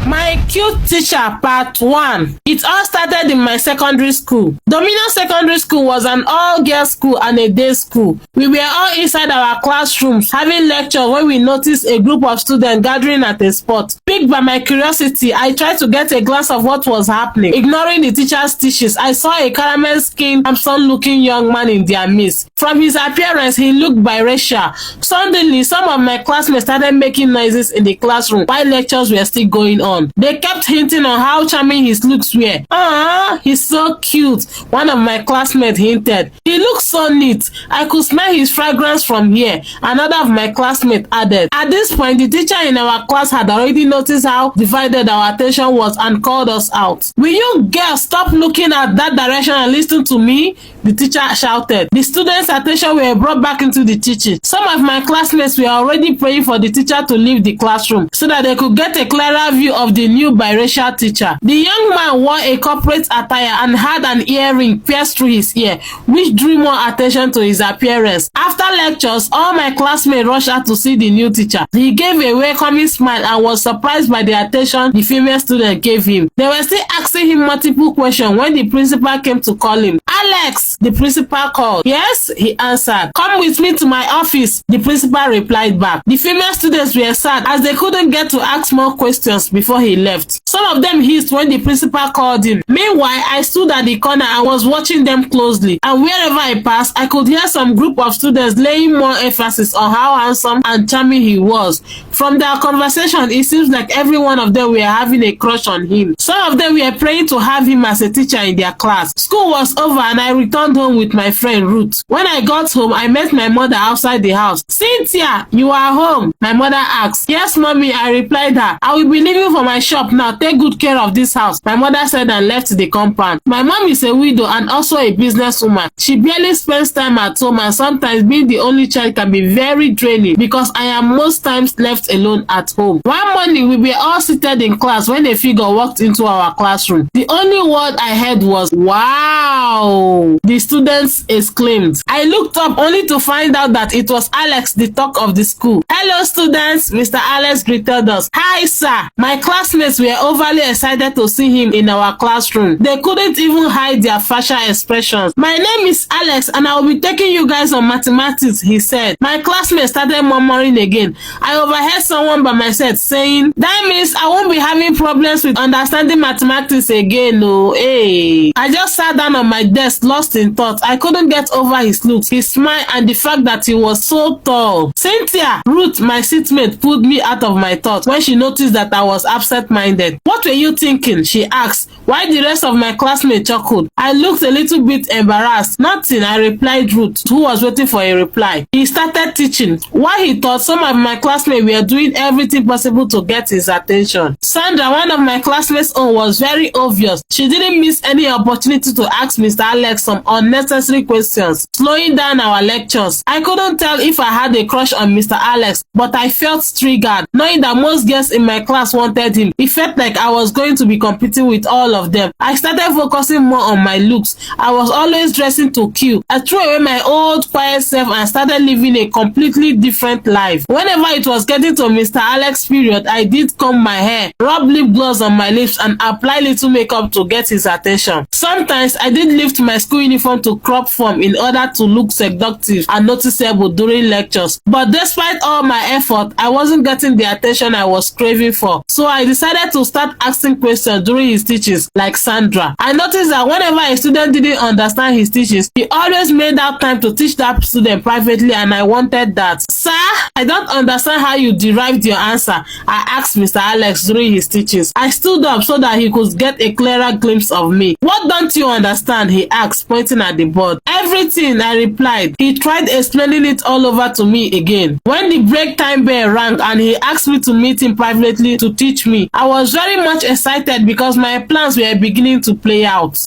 My cute teacher part 1. It all started in my secondary school. Dominion Secondary School was an all-girls school and a day school. We were all inside our classrooms having lectures when we noticed a group of students gathering at a spot. Piqued by my curiosity, I tried to get a glance of what was happening. Ignoring the teacher's teachings, I saw a caramel-skinned, handsome-looking young man in their midst. From his appearance, he looked biracial. Suddenly, some of my classmates started making noises in the classroom while lectures were still going on. They kept hinting on how charming his looks were. He's so cute, one of my classmates hinted. He looks so neat. I could smell his fragrance from here, another of my classmates added. At this point, the teacher in our class had already noticed how divided our attention was and called us out. Will you girls stop looking at that direction and listen to me? The teacher shouted. The students' attention were brought back into the teaching. Some of my classmates were already praying for the teacher to leave the classroom so that they could get a clearer view of the new biracial teacher. The young man wore a corporate attire and had an earring pierced through his ear, which drew more attention to his appearance. After lectures, all my classmates rushed out to see the new teacher. He gave a welcoming smile and was surprised by the attention the female student gave him. They were still asking him multiple questions when the principal came to call him. Alex, the principal called. Yes, he answered. Come with me to my office, the principal replied back. The female students were sad as they couldn't get to ask more questions before he left. Some of them hissed when the principal called him. Meanwhile, I stood at the corner and was watching them closely. And wherever I passed, I could hear some group of students laying more emphasis on how handsome and charming he was. From their conversation, it seems like every one of them were having a crush on him. Some of them were praying to have him as a teacher in their class. School was over and I returned home with my friend Ruth. When I got home, I met my mother outside the house. Cynthia, you are home? My mother asked. Yes, mommy, I replied her. I will be leaving for my shop now. Take good care of this house, my mother said and left the compound. My mom is a widow and also a businesswoman. She barely spends time at home and sometimes being the only child can be very draining because I am most times left alone at home. One morning, we were all seated in class when a figure walked into our classroom. The only word I heard was, "Wow!" The students exclaimed. I looked up only to find out that it was Alex, the talk of the school. Hello, students, Mr. Alex greeted us. Hi, sir. My classmates were overly excited to see him in our classroom. They couldn't even hide their facial expressions. My name is Alex and I will be taking you guys on mathematics, he said. My classmates started murmuring again. I overheard someone by my side saying, that means I won't be having problems with understanding mathematics again, no. Hey. I just sat down on my desk, lost in thought. I couldn't get over his looks, his smile, and the fact that he was so tall. Cynthia, Ruth, my seatmate, pulled me out of my thoughts when she noticed that I was absent-minded. What were you thinking? She asked, while the rest of my classmates chuckled. I looked a little bit embarrassed. Nothing, I replied Ruth, who was waiting for a reply. He started teaching. While he thought some of my classmates were doing everything possible to get his attention. Sandra, one of my classmates' own, was very obvious. She didn't miss any opportunity to ask Mr. Alex some unnecessary questions, slowing down our lectures. I couldn't tell if I had a crush on Mr. Alex, but I felt triggered, knowing that most girls in my class wanted him. It felt like I was going to be competing with all of them. I started focusing more on my looks. I was always dressing to kill. I threw away my old quiet self and started living a completely different life. Whenever it was getting to Mr. Alex's period, I did comb my hair, rub lip gloss on my lips, and apply little makeup to get his attention. Sometimes I did lift my school uniform to crop form in order to look seductive and noticeable during lectures. But despite all my effort, I wasn't getting the attention I was craving for. So I decided to start asking questions during his teachings, like Sandra. I noticed that whenever a student didn't understand his teachings, he always made out time to teach that student privately, and I wanted that. Sir, I don't understand how you derived your answer, I asked Mr. Alex during his teachings. I stood up so that he could get a clearer glimpse of me. What don't you understand? He asked, pointing at the board. Everything, I replied. He tried explaining it all over to me again. When the break time bell rang and he asked me to meet him privately to teach me, I was very much excited because my plans were beginning to play out.